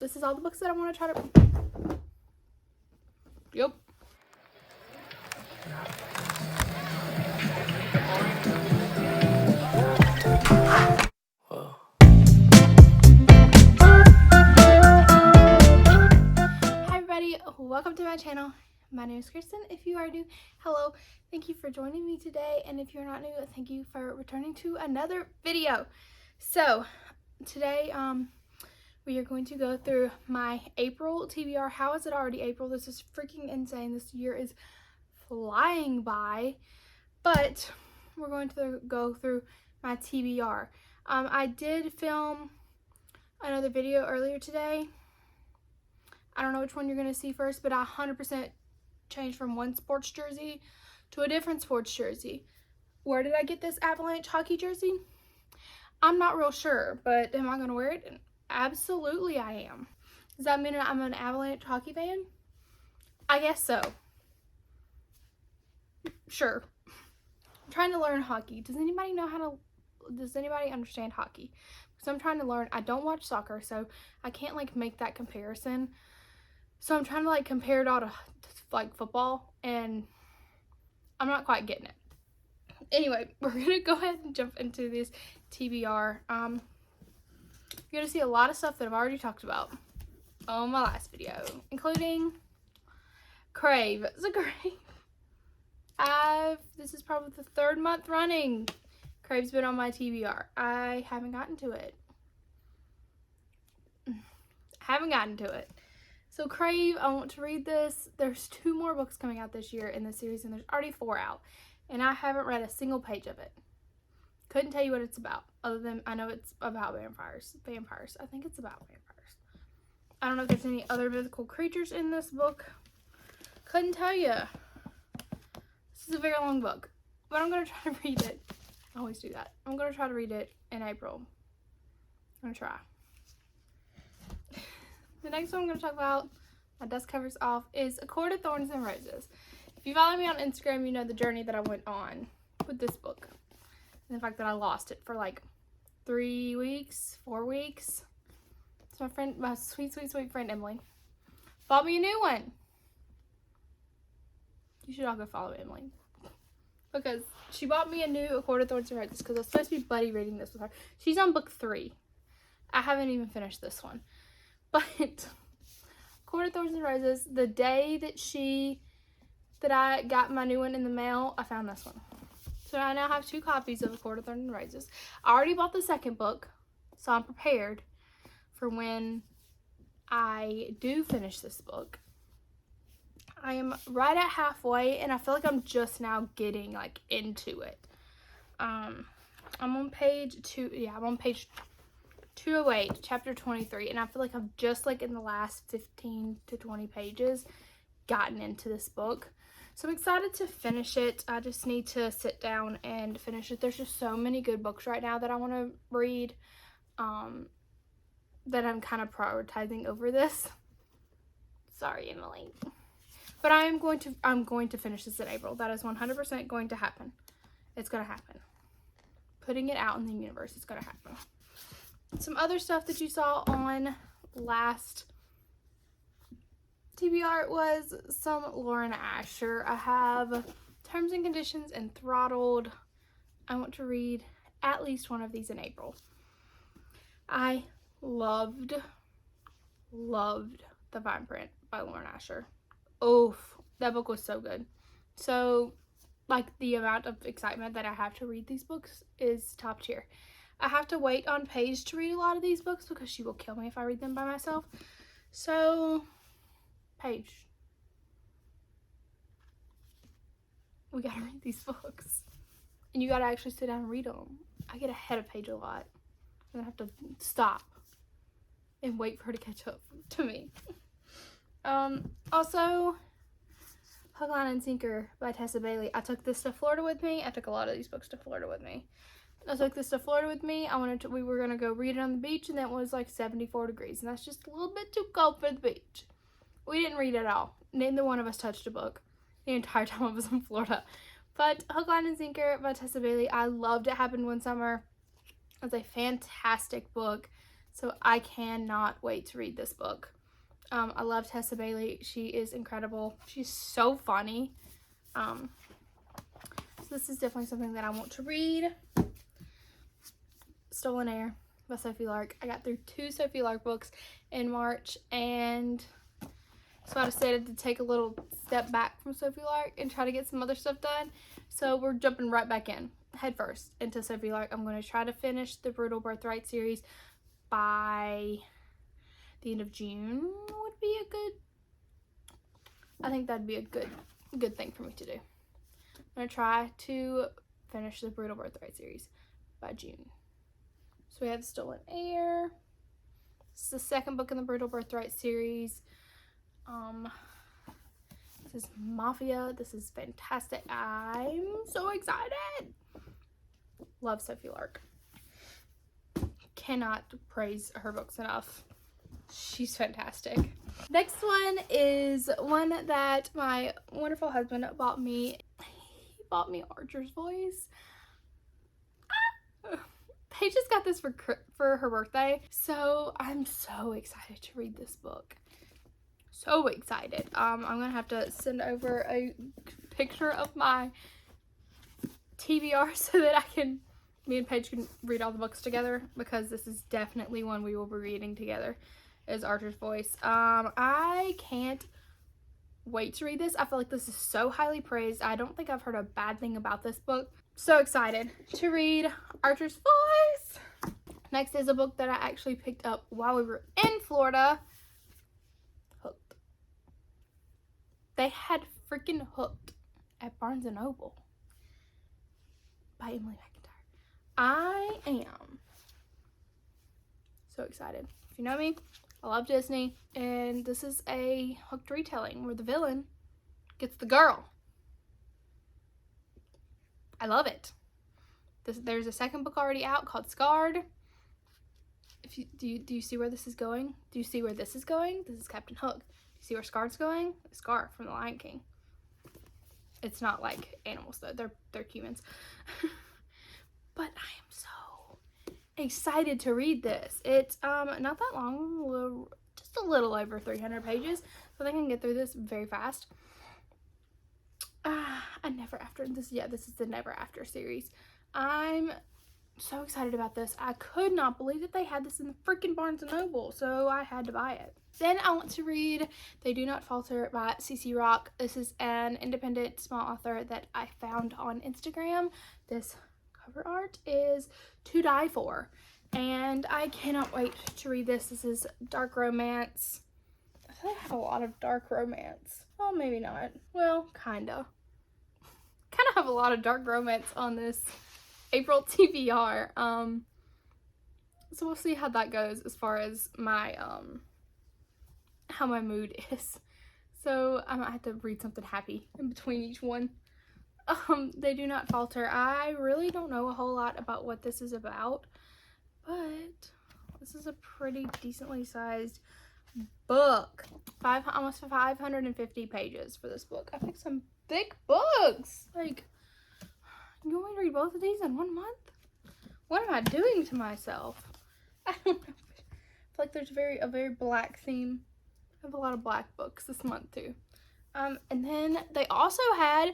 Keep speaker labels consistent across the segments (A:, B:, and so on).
A: this is all the books that I want to try to... Yep. Hi everybody, welcome to my channel. My name is Kristen. If you are new, hello. Thank you for joining me today, and if you're not new, thank you for returning to another video. So today we are going to go through my April TBR. How is it already April? This is freaking insane. This year is flying by, but we're going to go through my TBR. I did film another video earlier today. I don't know which one you're going to see first, but I 100% changed from one sports jersey to a different sports jersey. Where did I get this Avalanche hockey jersey? I'm not real sure, but am I going to wear it? Absolutely I am. Does that mean I'm an Avalanche hockey fan? I guess so. Sure. I'm trying to learn hockey. Does anybody understand hockey? Because I'm trying to learn. I don't watch soccer, so I can't like make that comparison. So I'm trying to like compare it all to like football, and I'm not quite getting it. Anyway, we're gonna go ahead and jump into this TBR. You're gonna see a lot of stuff that I've already talked about on my last video, including Crave. So Crave, this is probably the third month running. Crave's been on my TBR. I haven't gotten to it. So Crave, I want to read this. There's 2 more books coming out this year in this series, and there's already 4 out. And I haven't read a single page of it. Couldn't tell you what it's about, other than I know it's about vampires. I think it's about vampires. I don't know if there's any other mythical creatures in this book. Couldn't tell you. This is a very long book, but I'm going to try to read it. I always do that. I'm going to try to read it in April. I'm going to try. The next one I'm going to talk about, my dust covers off, is A Court of Thorns and Roses. If you follow me on Instagram, you know the journey that I went on with this book. And the fact that I lost it for like 3 weeks, 4 weeks. So my sweet friend Emily bought me a new one. You should all go follow Emily. Because she bought me a new A Court of Thorns and Roses because I was supposed to be buddy reading this with her. She's on book 3. I haven't even finished this one. But Court of Thorns and Roses, the day that I got my new one in the mail, I found this one. So I now have 2 copies of A Court of Thorns and Roses. I already bought the second book, so I'm prepared for when I do finish this book. I am right at halfway, and I feel like I'm just now getting like into it. I'm on page 2. Yeah, I'm on page 208, chapter 23, and I feel like I'm just like in the last 15 to 20 pages gotten into this book. So I'm excited to finish it. I just need to sit down and finish it. There's just so many good books right now that I want to read, that I'm kind of prioritizing over this. Sorry, Emily. But I'm going to finish this in April. That is 100% going to happen. It's going to happen. Putting it out in the universe, it's going to happen. Some other stuff that you saw on last TBR was some Lauren Asher. I have Terms and Conditions and Throttled. I want to read at least one of these in April. I loved The Fine Print by Lauren Asher. Oof, that book was so good. So, like, the amount of excitement that I have to read these books is top tier. I have to wait on Paige to read a lot of these books because she will kill me if I read them by myself. So, Paige, we gotta read these books. And you gotta actually sit down and read them. I get ahead of Paige a lot. I'm gonna have to stop and wait for her to catch up to me. Also, Hook, Line, and Sinker by Tessa Bailey. I took this to Florida with me. I took a lot of these books to Florida with me. I took this to Florida with me. We were going to go read it on the beach, and that was like 74 degrees. And that's just a little bit too cold for the beach. We didn't read at all. Neither one of us touched a book the entire time I was in Florida. But Hook, Line, and Sinker by Tessa Bailey. I loved It Happened One Summer. It was a fantastic book. So I cannot wait to read this book. I love Tessa Bailey. She is incredible. She's so funny. So this is definitely something that I want to read. Stolen Air by Sophie Lark. I got through 2 Sophie Lark books in March, and so I decided to take a little step back from Sophie Lark and try to get some other stuff done. So we're jumping right back in, head first, into Sophie Lark. I'm going to try to finish the Brutal Birthright series by the end of June. Would be a good, I think that'd be a good thing for me to do. I'm going to try to finish the Brutal Birthright series by June. So we have Stolen Air. This is the second book in the Brutal Birthright series. This is Mafia. This is fantastic. I'm so excited. Love Sophie Lark. Cannot praise her books enough. She's fantastic. Next one is one that my wonderful husband bought me. He bought me Archer's Voice. Paige just got this for her birthday, so I'm so excited to read this book. So excited. I'm gonna have to send over a picture of my TBR so that me and Paige can read all the books together, because this is definitely one we will be reading together, is Archer's Voice. I can't wait to read this. I feel like this is so highly praised. I don't think I've heard a bad thing about this book. So excited to read Archer's Voice. Next is a book that I actually picked up while we were in Florida. Hooked. They had freaking Hooked at Barnes & Noble by Emily McIntyre. I am so excited. If you know me, I love Disney, and this is a Hooked retelling where the villain gets the girl. I love it. There's a second book already out called Scarred. Do you see where this is going? Do you see where this is going? This is Captain Hook. Do you see where Scarred's going? Scar from The Lion King. It's not like animals though. They're humans. But I am so excited to read this. It's not that long, just a little over 300 pages. So I think I can get through this very fast. This is the Never After series. I'm so excited about this. I could not believe that they had this in the freaking Barnes & Noble, so I had to buy it. Then I want to read They Do Not Falter by CC Rock. This is an independent small author that I found on Instagram. This cover art is to die for, and I cannot wait to read this. This is dark romance. I feel like I have a lot of dark romance. Well, maybe not. Well, kinda have a lot of dark romance on this April TBR. So we'll see how that goes as far as my how my mood is. So I might have to read something happy in between each one. They Do Not Falter. I really don't know a whole lot about what this is about, but this is a pretty decently sized book. Almost 550 pages for this book. I picked some thick books. Like, you want me to read both of these in 1 month? What am I doing to myself? I don't know. I feel like there's a very black theme. I have a lot of black books this month too. And then they also had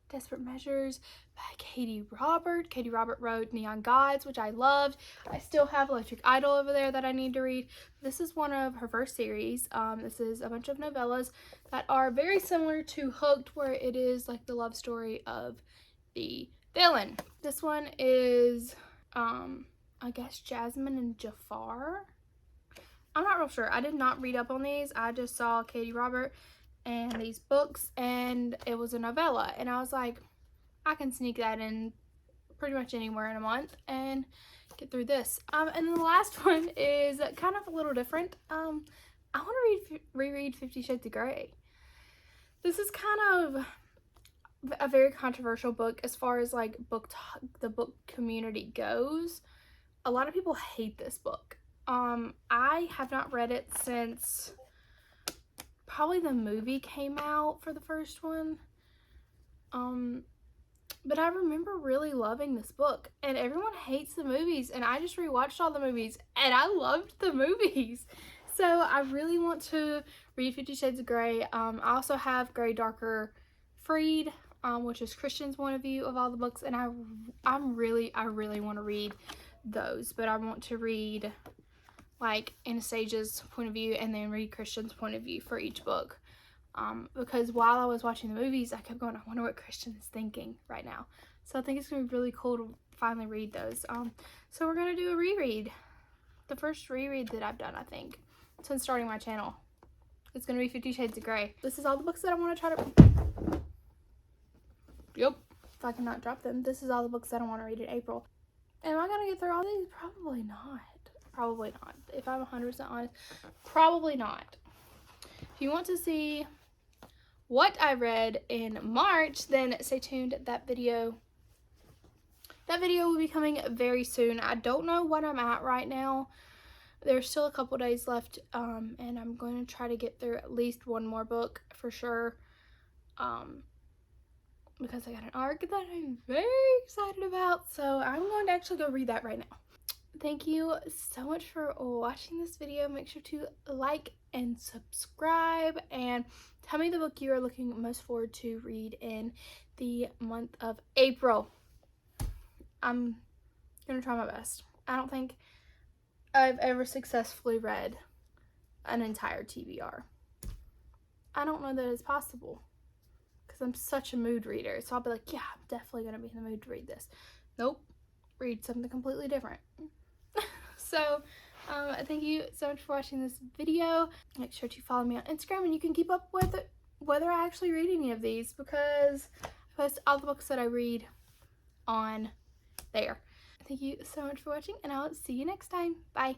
A: Desperate Measures by Katie Robert. Katie Robert wrote Neon Gods, which I loved. I still have Electric Idol over there that I need to read. This is one of her first series. This is a bunch of novellas that are very similar to Hooked, where it is like the love story of the villain. This one is, I guess Jasmine and Jafar. I'm not real sure. I did not read up on these. I just saw Katie Robert and these books, and it was a novella, and I was like, I can sneak that in pretty much anywhere in a month and get through this. And then the last one is kind of a little different. I want to reread 50 Shades of Grey. This is kind of a very controversial book as far as like the book community goes. A lot of people hate this book. I have not read it since probably the movie came out for the first one. But I remember really loving this book, and everyone hates the movies, and I just rewatched all the movies, and I loved the movies. So I really want to read 50 Shades of Grey. I also have Grey Darker Freed, which is Kristen's point of view of all the books, and I really want to read those, but I want to read like Anastasia's point of view and then read Kristen's point of view for each book. Because while I was watching the movies, I kept going, I wonder what Kristen is thinking right now. So I think it's going to be really cool to finally read those. So we're going to do a reread. The first reread that I've done, I think, since starting my channel. It's going to be 50 Shades of Grey. This is all the books that I want to try to... Yep. If I cannot drop them. This is all the books that I want to read in April. Am I going to get through all these? Probably not. Probably not. If I'm 100% honest, probably not. If you want to see what I read in March, then stay tuned. That video will be coming very soon. I don't know what I'm at right now. There's still a couple days left, and I'm going to try to get through at least one more book for sure, because I got an arc that I'm very excited about, so I'm going to actually go read that right now. Thank you so much for watching this video. Make sure to like and subscribe, and tell me the book you are looking most forward to read in the month of April. I'm gonna try my best. I don't think I've ever successfully read an entire TBR. I don't know that it's possible because I'm such a mood reader. So I'll be like, yeah, I'm definitely gonna be in the mood to read this. Nope, read something completely different. So thank you so much for watching this video. Make sure to follow me on Instagram, and you can keep up with it, whether I actually read any of these, because I post all the books that I read on there. Thank you so much for watching, and I'll see you next time. Bye.